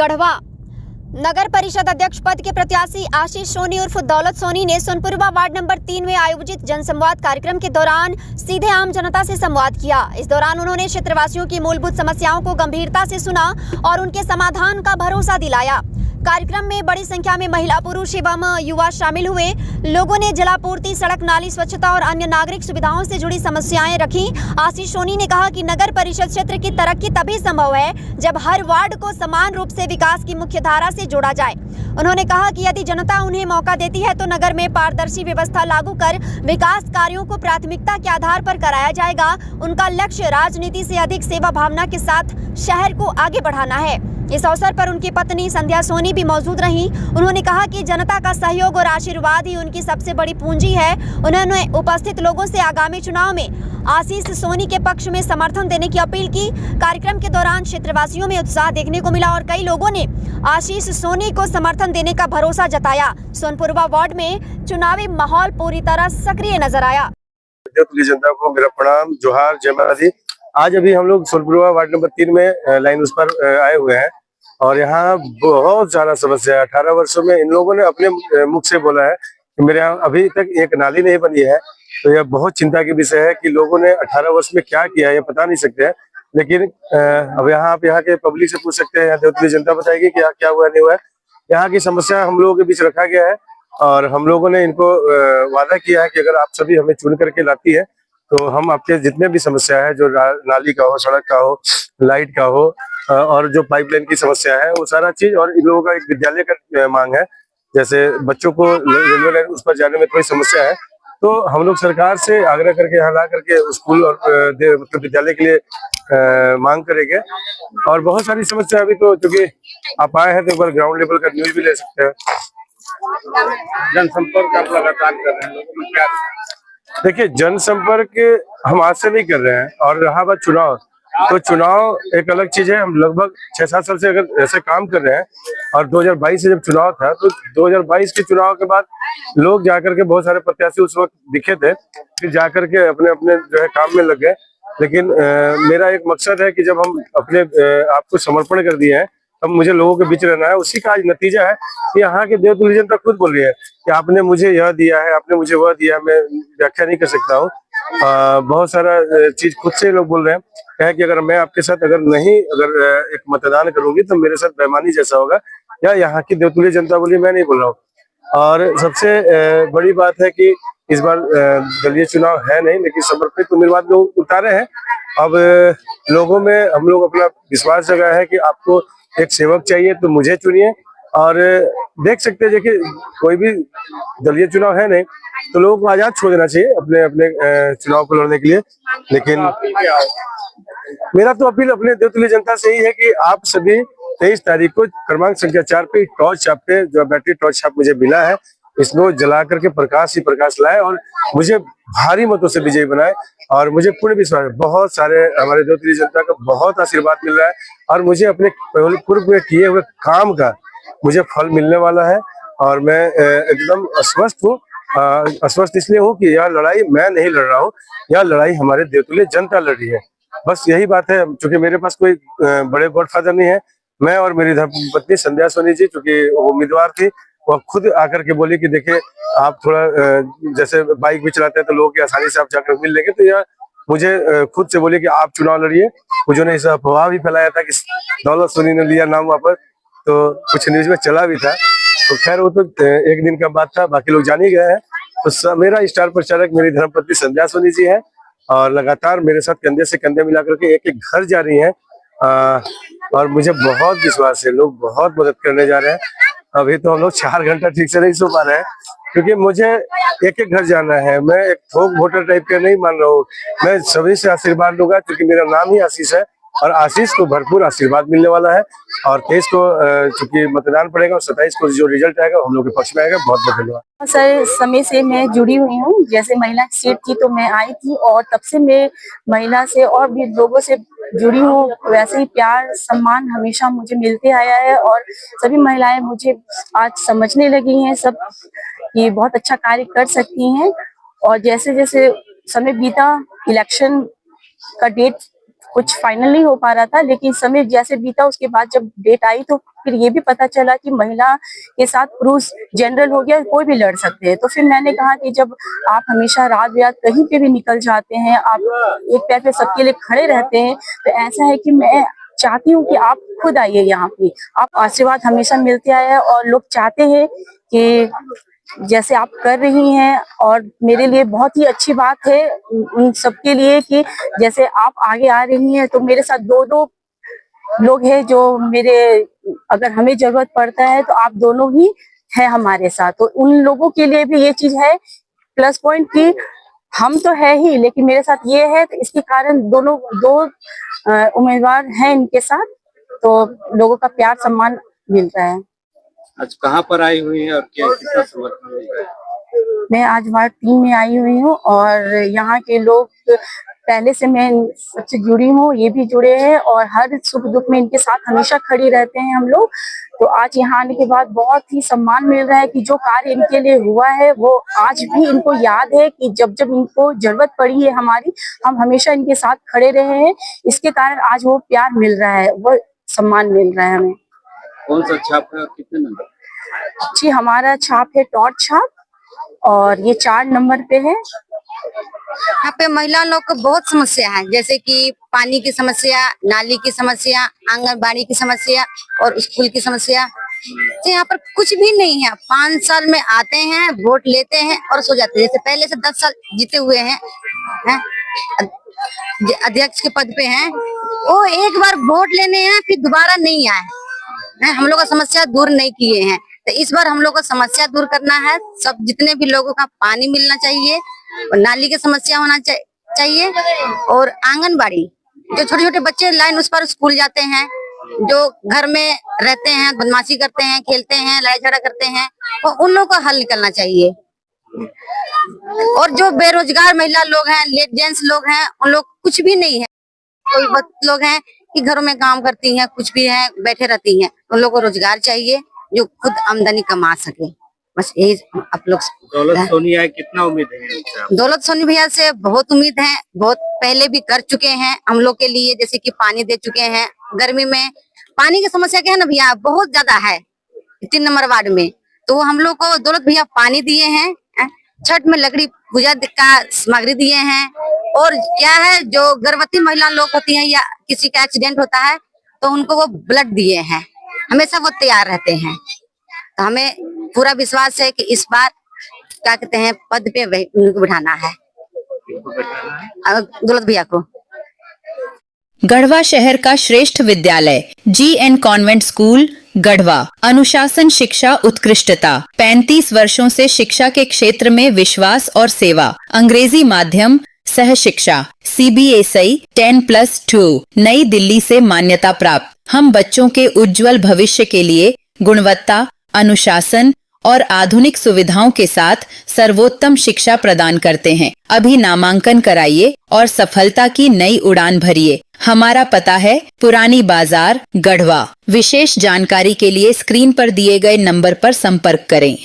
गढ़वा नगर परिषद अध्यक्ष पद के प्रत्याशी आशीष सोनी उर्फ दौलत सोनी ने सोनपुरवा वार्ड नंबर 3 में आयोजित जनसंवाद कार्यक्रम के दौरान सीधे आम जनता से संवाद किया। इस दौरान उन्होंने क्षेत्रवासियों की मूलभूत समस्याओं को गंभीरता से सुना और उनके समाधान का भरोसा दिलाया। कार्यक्रम में बड़ी संख्या में महिला, पुरुष एवं युवा शामिल हुए। लोगों ने जलापूर्ति, सड़क, नाली, स्वच्छता और अन्य नागरिक सुविधाओं से जुड़ी समस्याएं रखी। आशीष सोनी ने कहा कि नगर परिषद क्षेत्र की तरक्की तभी संभव है जब हर वार्ड को समान रूप से विकास की मुख्य धारा से जोड़ा जाए। उन्होंने कहा कि यदि जनता उन्हें मौका देती है तो नगर में पारदर्शी व्यवस्था लागू कर विकास कार्यों को प्राथमिकता के आधार पर कराया जाएगा। उनका लक्ष्य राजनीति से अधिक सेवा भावना के साथ शहर को आगे बढ़ाना है। इस अवसर पर उनकी पत्नी संध्या सोनी भी मौजूद रहीं। उन्होंने कहा कि जनता का सहयोग और आशीर्वाद ही उनकी सबसे बड़ी पूंजी है। उन्होंने उपस्थित लोगों से आगामी चुनाव में आशीष सोनी के पक्ष में समर्थन देने की अपील की। कार्यक्रम के दौरान क्षेत्रवासियों में उत्साह देखने को मिला और कई लोगों ने आशीष सोनी को समर्थन देने का भरोसा जताया। सोनपुरवा वार्ड में चुनावी माहौल पूरी तरह सक्रिय नजर आया। जनता को मेरा प्रणाम, जोहार, जय माता दी। आज अभी हम लोग सोनपुरवा वार्ड नंबर 3 में लाइन उस पर आए हुए हैं और यहाँ बहुत सारा समस्या है। 18 वर्षों में इन लोगों ने अपने मुख से बोला है कि मेरे यहाँ अभी तक एक नाली नहीं बनी है। तो यह बहुत चिंता की विषय है कि लोगों ने 18 वर्ष में क्या किया है ये पता नहीं सकते हैं। लेकिन अब यहाँ आप यहाँ के पब्लिक से पूछ सकते हैं, देवतुल्य जनता बताएगी कि क्या हुआ नहीं हुआ है। यहाँ की समस्या हम लोगों के बीच रखा गया है और हम लोगों ने इनको वादा किया है कि अगर आप सभी हमें चुन करके लाती है तो हम आपके जितने भी समस्या है, जो नाली का हो, सड़क का हो, लाइट का हो और जो पाइपलाइन की समस्या है, वो सारा चीज। और इन लोगों का एक विद्यालय का मांग है, जैसे बच्चों को रेलवे लाइन उस पर जाने में कोई समस्या है तो हम लोग सरकार से आग्रह करके यहाँ ला करके स्कूल और मतलब विद्यालय के लिए मांग करेंगे। और बहुत सारी समस्या अभी तो चूंकि आप आए हैं तो एक बार ग्राउंड लेवल का न्यूज भी ले सकते हैं। जनसंपर्क आप लगातार कर रहे हैं लोगों में, क्या देखिए, जनसंपर्क हम आज से नहीं कर रहे हैं। और रहा बात चुनाव, तो चुनाव एक अलग चीज है। हम लगभग 6-7 साल से अगर ऐसे काम कर रहे हैं और 2022 से जब चुनाव था तो 2022 के चुनाव के बाद लोग जाकर के, बहुत सारे प्रत्याशी उस वक्त दिखे थे, फिर जाकर के अपने अपने जो है काम में लग गए। लेकिन मेरा एक मकसद है कि जब हम अपने आपको समर्पण कर दिए हैं तब मुझे लोगों के बीच रहना है। उसी का आज नतीजा है कि यहाँ के देवतुल्य जनता खुद बोल रही है कि आपने मुझे यह दिया है, आपने मुझे वह दिया है। मैं व्याख्या नहीं कर सकता हूँ। बहुत सारा चीज खुद से लोग बोल रहे हैं कि अगर मैं आपके साथ अगर एक मतदान करूंगी तो मेरे साथ बेईमानी जैसा होगा। या यहाँ की देवतुल्य जनता बोली, मैं नहीं बोल रहा हूँ। और सबसे बड़ी बात है कि इस बार दलीय चुनाव है नहीं, लेकिन समर्पित उम्मीदवार लोग उतारे हैं। अब लोगों में हम लोग अपना विश्वास जगाया है कि आपको एक सेवक चाहिए तो मुझे चुनिए। और देख सकते हैं, देखिए, कोई भी दलीय चुनाव है नहीं तो लोगों को आजाद छोड़ देना चाहिए अपने अपने चुनाव को लड़ने के लिए। लेकिन मेरा तो अपील अपने देवतुल्य जनता से ही है कि आप सभी 23 तारीख को क्रमांक संख्या 4 पे टॉर्च छाप पे, जो बैटरी टॉर्च छाप मुझे मिला है, इसको जला करके प्रकाश ही प्रकाश लाए और मुझे भारी मतों से विजयी बनाए। और मुझे पूर्ण विश्वास है, बहुत सारे हमारे देवतुल्य जनता का बहुत आशीर्वाद मिल रहा है और मुझे अपने पूर्व में किए हुए काम का मुझे फल मिलने वाला है। और मैं एकदम अस्वस्थ हूँ। अस्वस्थ इसलिए हूँ कि यह लड़ाई मैं नहीं लड़ रहा हूँ, यह लड़ाई हमारे देवतुल्य जनता लड़ रही है। बस यही बात है। चूंकि मेरे पास कोई बड़े गॉडफादर नहीं है, मैं और मेरी पत्नी संध्या सोनी जी, चूंकि वो उम्मीदवार थी, वो खुद आकर के बोली कि देखिए, आप थोड़ा जैसे बाइक भी चलाते हैं तो लोगों की आसानी से आप जाकर मिल लेंगे। तो यह मुझे खुद से बोले कि आप चुनाव लड़िए। मुझे ने ऐसा अफवाह भी फैलाया था कि दौलत सोनी ने लिया नाम वापस, तो कुछ न्यूज में चला भी था। तो खैर, वो तो एक दिन का बात था, बाकी लोग जान ही गए हैं। तो मेरा स्टार प्रचारक मेरी धर्मपत्नी संध्या सोनी जी है और लगातार मेरे साथ कंधे से कंधे मिलाकर के एक एक घर जा रही हैं। और मुझे बहुत विश्वास है, लोग बहुत मदद करने जा रहे हैं। अभी तो हम लोग 4 घंटा ठीक से नहीं सो पा रहे हैं क्योंकि मुझे एक एक घर जाना है। मैं एक थोक वोटर टाइप का नहीं मान रहा हूँ। मैं सभी से आशीर्वाद लूंगा क्योंकि मेरा नाम ही आशीष है और आशीष को भरपूर आशीर्वाद मिलने वाला है। और 23 को चूंकि मतदान पड़ेगा और 27 को जो रिजल्ट आएगा हम लोग के पक्ष में आएगा। बहुत बहुत धन्यवाद सर। समय से मैं जुड़ी हुई हूँ। जैसे महिला सीट थी तो मैं आई थी और तब से मैं महिला से और भी लोगों से जुड़ी हूँ। वैसे ही प्यार सम्मान हमेशा मुझे मिलते आया है और सभी महिलाएं मुझे आज समझने लगी हैं सब, ये बहुत अच्छा कार्य कर सकती हैं। और जैसे जैसे समय बीता, इलेक्शन का डेट कुछ फाइनल नहीं हो पा रहा था, लेकिन समय जैसे बीता उसके बाद जब डेट आई तो फिर ये भी पता चला कि महिला के साथ पुरुष जनरल हो गया, कोई भी लड़ सकते हैं। तो फिर मैंने कहा कि जब आप हमेशा रात बिरात कहीं पे भी निकल जाते हैं, आप एक पैर पे सबके लिए खड़े रहते हैं, तो ऐसा है कि मैं चाहती हूँ कि आप खुद आइए यहाँ पे। आप आशीर्वाद हमेशा मिलते आया है और लोग चाहते हैं कि जैसे आप कर रही हैं, और मेरे लिए बहुत ही अच्छी बात है उन सबके लिए कि जैसे आप आगे आ रही हैं, तो मेरे साथ दो लोग हैं जो मेरे, अगर हमें जरूरत पड़ता है तो आप दोनों ही है हमारे साथ। तो उन लोगों के लिए भी ये चीज है प्लस पॉइंट कि हम तो है ही, लेकिन मेरे साथ ये है, तो इसके कारण दो उम्मीदवार हैं इनके साथ, तो लोगों का प्यार सम्मान मिल रहा है। आज कहाँ पर आई हुई है और क्या कितना समर्थन मिल रहा है? मैं आज वार्ड 3 में आई हुई हूँ और यहाँ के लोग पहले से मैं सबसे जुड़ी हूँ, ये भी जुड़े हैं और हर सुख दुख में इनके साथ हमेशा खड़ी रहते हैं हम लोग। तो आज यहाँ आने के बाद बहुत ही सम्मान मिल रहा है कि जो कार्य इनके लिए हुआ है वो आज भी इनको याद है कि जब जब इनको जरूरत पड़ी है हमारी, हम हमेशा इनके साथ खड़े रहे हैं। इसके कारण आज वो प्यार मिल रहा है, वो सम्मान मिल रहा है हमें। कौन सा छाप है और कितने नंबर? जी, हमारा छाप है टॉर्च छाप और ये 4 नंबर पे है। यहाँ पे महिला लोग को बहुत समस्या है, जैसे कि पानी की समस्या, नाली की समस्या, आंगनबाड़ी की समस्या और स्कूल की समस्या। तो यहाँ पर कुछ भी नहीं है। 5 साल में आते हैं, वोट लेते हैं और सो जाते हैं। जैसे पहले से 10 साल जीते हुए हैं, अध्यक्ष के पद पे हैं, वो एक बार वोट लेने हैं फिर दोबारा नहीं आए हैं, हम लोग का समस्या दूर नहीं किए हैं। तो इस बार हम लोग को समस्या दूर करना है। सब जितने भी लोगों का पानी मिलना चाहिए और नाली की समस्या होना चाहिए और आंगनबाड़ी, जो छोटे छोटे बच्चे लाइन उस पर स्कूल जाते हैं, जो घर में रहते हैं, बदमाशी करते हैं, खेलते हैं, लड़ाई झगड़ा करते हैं, तो उन लोगों का हल निकलना चाहिए। और जो बेरोजगार महिला लोग हैं, लेट जेंट्स लोग हैं, उन लोग कुछ भी नहीं है। कोई लोग हैं कि घरों में काम करती हैं, कुछ भी है बैठे रहती हैं, उन लोगों को रोजगार चाहिए जो खुद आमदनी कमा सके। बस यही आप लोग। दौलत सोनी है, कितना उम्मीद है? दौलत सोनी भैया से बहुत उम्मीद है, बहुत पहले भी कर चुके हैं हम लोग के लिए, जैसे कि पानी दे चुके हैं। गर्मी में पानी की समस्या क्या है ना भैया, बहुत ज्यादा है 3 नंबर वार्ड में, तो हम लोग को दौलत भैया पानी दिए हैं। छठ में लकड़ी पूजा का सामग्री दिए हैं। और क्या है, जो गर्भवती महिला लोग होती हैं या किसी का एक्सीडेंट होता है तो उनको वो ब्लड दिए हैं, हमेशा वो तैयार रहते हैं। तो हमें पूरा विश्वास है कि इस बार क्या कहते हैं पद पे उनको बिठाना है, दौलत भैया को। गढ़वा शहर का श्रेष्ठ विद्यालय GN कॉन्वेंट स्कूल गढ़वा, अनुशासन शिक्षा उत्कृष्टता, 35 वर्षों से शिक्षा के क्षेत्र में विश्वास और सेवा, अंग्रेजी माध्यम सह शिक्षा, CBSI 10+2 नई दिल्ली से मान्यता प्राप्त। हम बच्चों के उज्जवल भविष्य के लिए गुणवत्ता, अनुशासन और आधुनिक सुविधाओं के साथ सर्वोत्तम शिक्षा प्रदान करते हैं। अभी नामांकन कराइए और सफलता की नई उड़ान भरिए। हमारा पता है पुरानी बाजार गढ़वा। विशेष जानकारी के लिए स्क्रीन पर दिए गए नंबर पर संपर्क करें।